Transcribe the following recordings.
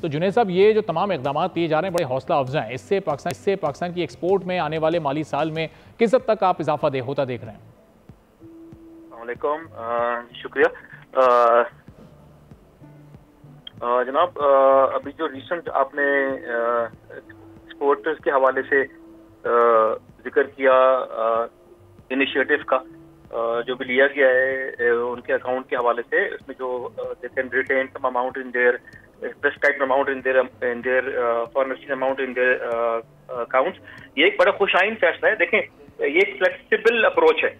तो जुनैद साहब, ये जो तमाम इक़दाम किए जा रहे हैं बड़े हौसला अफजा हैं। इससे पाकिस्तान की एक्सपोर्ट में आने वाले माली साल में किस हद तक आप इजाफा होता देख रहे हैं? शुक्रिया जनाब। अभी जो रिसेंट आपने एक्सपोर्टर्स के हवाले से जिक्र किया इनिशिएटिव का, जो भी लिया गया है उनके अकाउंट के हवाले से, उसमें जो they can retain some amount in their prescribed amount in their foreign exchange amount in their accounts, ये एक बड़ा खुशाइन फैसला है। देखें, ये एक फ्लेक्सिबल अप्रोच है।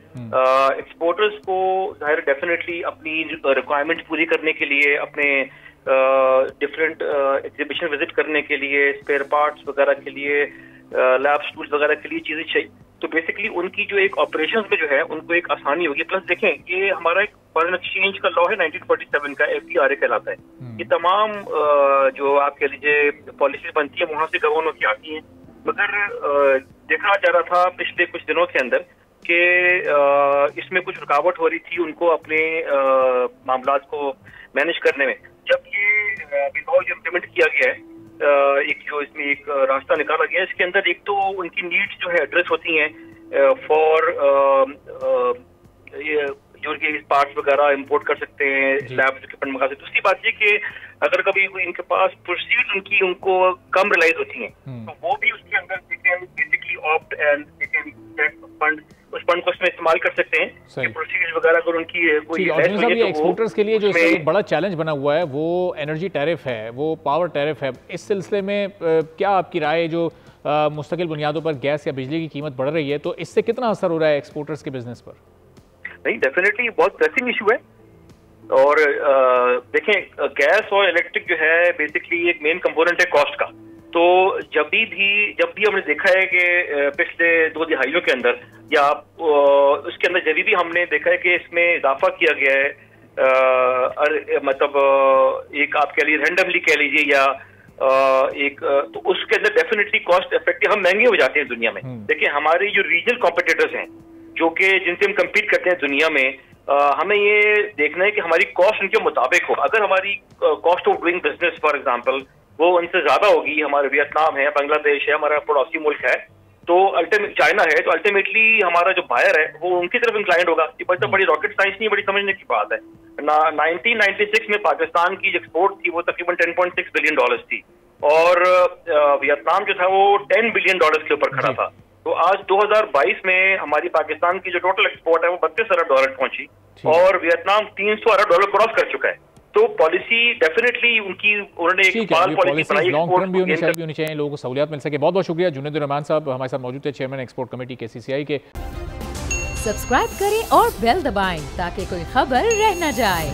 एक्सपोर्टर्स को जाहिर डेफिनेटली अपनी रिक्वायरमेंट पूरी करने के लिए, अपने डिफरेंट एग्जीबिशन विजिट करने के लिए, स्पेयर पार्ट्स वगैरह के लिए, लैब टूल्स वगैरह के लिए चीजें चाहिए। तो बेसिकली उनकी जो एक ऑपरेशन में जो है उनको एक आसानी होगी। प्लस देखें, ये हमारा एक फॉरेन एक्सचेंज का लॉ है 1947 का, FTRA कहलाता है। ये तमाम जो आप कह लीजिए पॉलिसीज बनती है वहां से गवर्न होकर आती है। मगर देखा जा रहा था पिछले कुछ दिनों के अंदर कि इसमें कुछ रुकावट हो रही थी उनको अपने मामलात को मैनेज करने में। जब ये लॉ इम्प्लीमेंट किया गया है, एक जो इसमें एक रास्ता निकाला गया है, इसके अंदर एक तो उनकी नीड्स जो है एड्रेस होती हैं फॉर जो उनके पार्ट्स वगैरह इंपोर्ट कर सकते हैं, लैब इक्विपमेंट मंगा सकते हैं। दूसरी बात ये कि अगर कभी इनके पास प्रोसीड्स उनको कम रिलाइज होती हैं तो वो भी उसके अंदर बेसिकली ऑप्ट एंड फंड, उस फंड को उसमें इस्तेमाल कर सकते हैं। प्रोसीड्स वगैरह अगर उनकी कोई एक्सपोर्टर्स के लिए जो एक बड़ा चैलेंज बना हुआ है वो एनर्जी टैरिफ है, वो पावर टैरिफ है। इस सिलसिले में क्या आपकी राय, जो मुस्तकिल बुनियादों पर गैस या बिजली की कीमत बढ़ रही है, तो इससे कितना असर हो रहा है एक्सपोर्टर्स के बिजनेस पर? नहीं, डेफिनेटली बहुत प्रेसिंग इशू है। और देखें, गैस और इलेक्ट्रिक जो है बेसिकली एक मेन कंपोनेंट है कॉस्ट का। तो जब भी हमने देखा है कि पिछले 2 दिहाइयों के अंदर या उसके अंदर जब भी हमने देखा है कि इसमें इजाफा किया गया है, मतलब एक आप कह लीजिए रैंडमली कह लीजिए या तो उसके अंदर डेफिनेटली कॉस्ट इफेक्टिव हम महंगे हो जाते हैं दुनिया में। देखिए, हमारे जो रीजनल कॉम्पिटिटर्स हैं जो कि जिनसे हम कम्पीट करते हैं दुनिया में, हमें ये देखना है कि हमारी कॉस्ट उनके मुताबिक हो। अगर हमारी cost of doing business for example वो उनसे ज्यादा होगी, हमारे वियतनाम है, बांग्लादेश है, हमारा पड़ोसी मुल्क है, तो चाइना है, तो अल्टीमेटली हमारा जो बायर है वो उनकी तरफ इंक्लाइंड होगा। ये तो बड़ी रॉकेट साइंस नहीं, बड़ी समझने की बात है। 1996 में पाकिस्तान की जो एक्सपोर्ट थी वो तकरीबन $10.6 बिलियन थी और वियतनाम जो था वो $10 बिलियन के ऊपर खड़ा था। तो आज 2022 में हमारी पाकिस्तान की जो टोटल एक्सपोर्ट है वो $32 अरब पहुंची और वियतनाम $300 अरब क्रॉस कर चुका है। तो पॉलिसी डेफिनेटली उन्होंने एक पॉलिसी बनाई, लॉन्ग टर्म भी होनी चाहिए, लोगों को सहूलियत मिल सके। बहुत बहुत शुक्रिया जुनैद रहमान साहब हमारे साथ मौजूद थे, चेयरमैन एक्सपोर्ट कमेटी KCCI के। सब्सक्राइब करें और बेल दबाएं ताकि कोई खबर रह न जाए।